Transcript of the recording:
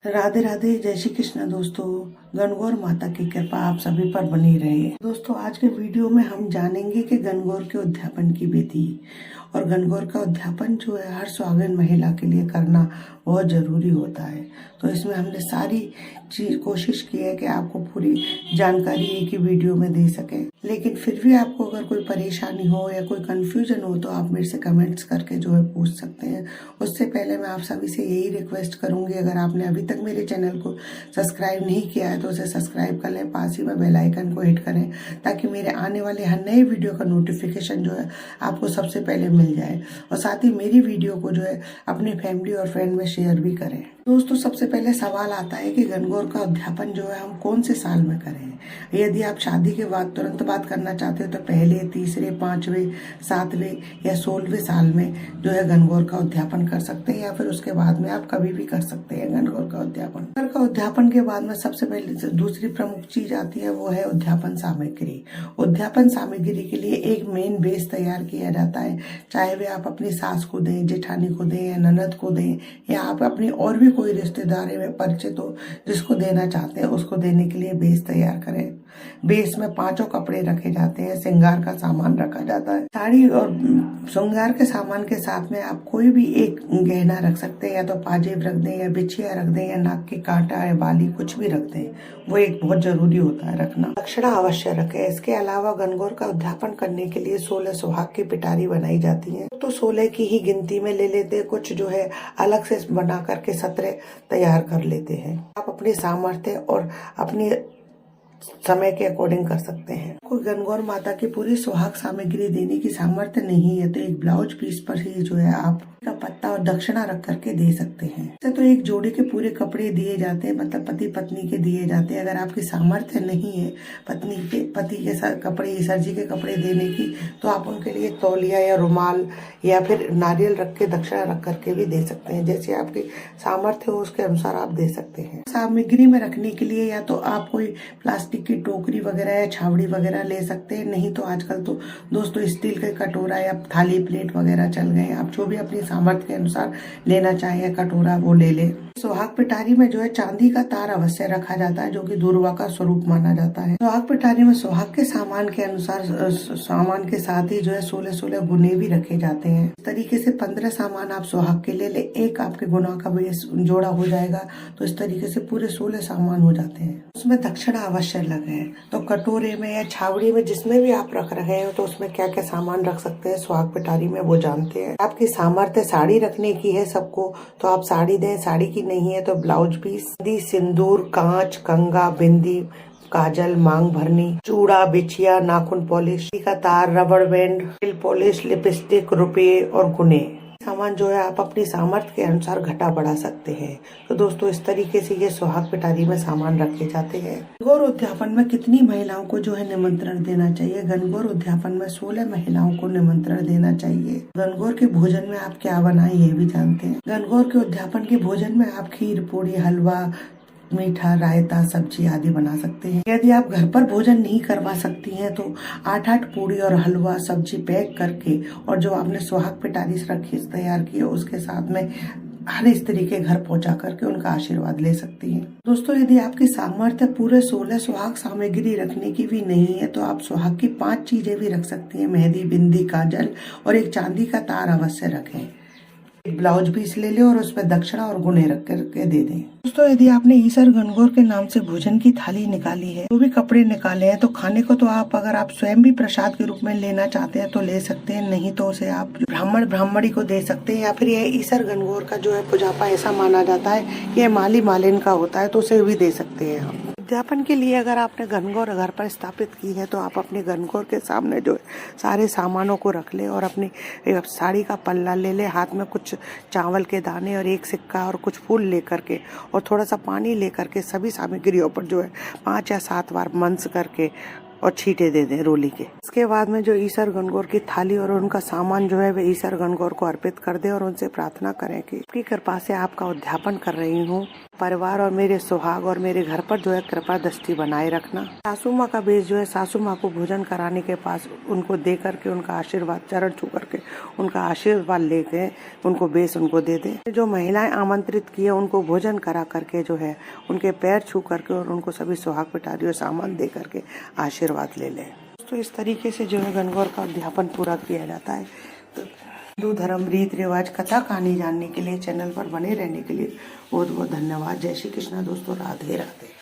राधे राधे, जय श्री कृष्ण दोस्तों। गणगौर माता की कृपा आप सभी पर बनी रहे। दोस्तों, आज के वीडियो में हम जानेंगे कि गणगौर के उद्यापन की विधि। और गणगौर का उद्यापन जो है हर सुहागिन महिला के लिए करना बहुत जरूरी होता है। तो इसमें हमने सारी चीज कोशिश की है कि आपको पूरी जानकारी एक ही वीडियो में दे सके। लेकिन फिर भी आपको अगर कोई परेशानी हो या कोई कंफ्यूजन हो तो आप मेरे से कमेंट्स करके जो है पूछ सकते हैं। उससे पहले मैं आप सभी से यही रिक्वेस्ट करूंगी, अगर आपने अभी तक मेरे चैनल को सब्सक्राइब नहीं किया है तो उसे सब्सक्राइब कर लें, पास ही में बेल आइकन को हिट करें ताकि मेरे आने वाले हर नए वीडियो का नोटिफिकेशन जो है आपको सबसे पहले मिल जाए। और साथ ही मेरी वीडियो को जो है अपनी फैमिली और फ्रेंड में शेयर भी करें। दोस्तों, सबसे पहले सवाल आता है कि गणगौर का उद्यापन जो है हम कौन से साल में करें। यदि आप शादी के बाद तुरंत बाद करना चाहते हो तो पहले, तीसरे, 5वें, 7वें या 16वें साल में जो है गणगौर का उद्यापन कर सकते हैं, या फिर उसके बाद में आप कभी भी कर सकते हैं गणगौर का उद्यापन। गणगौर का उद्यापन के बाद में सबसे पहले दूसरी प्रमुख चीज आती है, वो है उद्यापन सामग्री। उद्यापन सामग्री के लिए एक मेन बेस तैयार किया जाता है, चाहे वे आप अपनी सास को दें, जेठानी को दें या ननद को दें, या आप अपनी और भी कोई रिश्तेदारी में परिचित हो जिसको देना चाहते हैं उसको देने के लिए बेस तैयार करें। बेस में 5 कपड़े रखे जाते हैं, श्रृंगार का सामान रखा जाता है। साड़ी और श्रृंगार के सामान के साथ में आप कोई भी एक गहना रख सकते हैं, या तो पाजेब रख दें, या बिछिया रख दें, या नाक के कांटा या बाली कुछ भी रख दें। वो एक बहुत जरूरी होता है रखना। दक्षिणा अवश्य रखें। इसके अलावा गणगौर का उद्यापन करने के लिए 16 सुहाग की पिटारी बनाई जाती है। तो 16 की ही गिनती में ले लेते हैं, कुछ जो है अलग से बना करके 17 तैयार कर लेते हैं। आप अपनी सामर्थ्य और अपनी समय के अकॉर्डिंग कर सकते हैं। कोई गणगौर माता की पूरी सुहाग सामग्री देने की सामर्थ्य नहीं है तो एक ब्लाउज पीस पर ही जो है आप का पत्ता और दक्षिणा रख करके दे सकते हैं। तो एक जोड़ी के पूरे कपड़े दिए जाते हैं, मतलब पति पत्नी के दिए जाते हैं। अगर आपकी सामर्थ्य नहीं है पति के साथ कपड़े, ईसर जी के कपड़े देने की, तो आप उनके लिए तौलिया या रुमाल या फिर नारियल रख के दक्षिणा रख करके भी दे सकते हैं। जैसे आपकी सामर्थ्य हो उसके अनुसार आप दे सकते हैं। सामग्री में रखने के लिए या तो आप कोई प्लास्टिक की टोकरी वगैरह या छावड़ी वगैरह ले सकते हैं, नहीं तो आजकल तो दोस्तों स्टील के कटोरा या थाली प्लेट वगैरह चल गए हैं। आप जो भी अपनी सामर्थ्य के अनुसार लेना चाहे कटोरा वो ले ले। सुहाग पिटारी में जो है चांदी का तार अवश्य रखा जाता है, जो कि दुर्वा का स्वरूप माना जाता है। सुहाग पिटारी में सुहाग के सामान के अनुसार सामान के साथ ही जो है 16 गुने भी रखे जाते हैं। इस तरीके से 15 सामान आप सुहाग के ले ले, एक आपके गुना का भी जोड़ा हो जाएगा। तो इस तरीके से पूरे 16 सामान हो जाते हैं। उसमें दक्षिणा अवश्य लगे। तो कटोरे में या छावड़ी में जिसमें भी आप रख रहे हो तो उसमें क्या क्या सामान रख सकते हैं सुहाग पिटारी में वो जानते हैं। आपकी सामर्थ्य साड़ी रखने की है सबको तो आप साड़ी दें, साड़ी की नहीं है तो ब्लाउज पीस, सिंदूर, कांच, कंगा, बिंदी, काजल, मांग भरनी, चूड़ा, बिछिया, नाखून पॉलिश का तार, रबड़ बैंड, नेल पॉलिश, लिपस्टिक, रुपये और गुने सामान जो है आप अपनी सामर्थ्य के अनुसार घटा बढ़ा सकते हैं। तो दोस्तों, इस तरीके से ये सुहाग पिटारी में सामान रखे जाते हैं। गणगौर उद्यापन में कितनी महिलाओं को जो है निमंत्रण देना चाहिए? गणगौर उद्यापन में 16 महिलाओं को निमंत्रण देना चाहिए। गणगौर के भोजन में आप क्या बनाएं ये भी जानते हैं। गणगौर के उद्यापन के भोजन में आप खीर, पूरी, हलवा, मीठा, रायता, सब्जी आदि बना सकते हैं। यदि आप घर पर भोजन नहीं करवा सकती हैं तो 8 पूरी और हलवा, सब्जी पैक करके और जो आपने सुहाग पिटारी रखी तैयार की है उसके साथ में हर स्त्री के घर पहुंचा करके उनका आशीर्वाद ले सकती हैं। दोस्तों, यदि आपकी सामर्थ्य पूरे 16 सुहाग सामग्री रखने की भी नहीं है तो आप सुहाग की 5 चीजें भी रख सकती हैं। मेहंदी, बिंदी, काजल और एक चांदी का तार अवश्य रखें। एक ब्लाउज पीस ले ले और उसमें दक्षिणा और गुने रख करके दे दें। दोस्तों, यदि आपने ईसर गणगौर के नाम से भोजन की थाली निकाली है, तो भी कपड़े निकाले हैं, तो खाने को तो आप अगर आप स्वयं भी प्रसाद के रूप में लेना चाहते हैं तो ले सकते हैं, नहीं तो उसे आप ब्राह्मणी को दे सकते हैं। या फिर यह ईसर गणगौर का जो है पुजापा ऐसा माना जाता है कि यह माली मालिन का होता है तो उसे भी दे सकते हैं हम। उद्यापन के लिए अगर आपने गणगौर घर पर स्थापित की है तो आप अपने गणगौर के सामने जो सारे सामानों को रख ले और अपनी साड़ी का पल्ला ले ले, हाथ में कुछ चावल के दाने और एक सिक्का और कुछ फूल लेकर के और थोड़ा सा पानी लेकर के सभी सामग्रियों पर जो है 5 या 7 बार मंस करके और छींटे दे दें रोली के। इसके बाद में जो ईश्वर गणगौर की थाली और उनका सामान जो है वे ईश्वर गणगौर को अर्पित कर दे और उनसे प्रार्थना करें कि आपकी कृपा से आपका उद्यापन कर रही हूँ, परिवार और मेरे सुहाग और मेरे घर पर जो है कृपा दृष्टि बनाए रखना। सासू माँ का बेस जो है सासू माँ को भोजन कराने के पास उनको दे करके उनका आशीर्वाद चरण छू करके उनका आशीर्वाद लेके उनको बेस उनको दे दे। जो महिलाएं आमंत्रित किए उनको भोजन करा करके जो है उनके पैर छू करके और उनको सभी सुहाग पिटारी और सामान दे करके आशीर्वाद ले लें। तो इस तरीके से जो है गणगौर का उद्यापन पूरा किया जाता है। तो हिंदू धर्म रीत रिवाज कथा कहानी जानने के लिए चैनल पर बने रहने के लिए बहुत बहुत धन्यवाद। जय श्री कृष्णा दोस्तों, राधे राधे।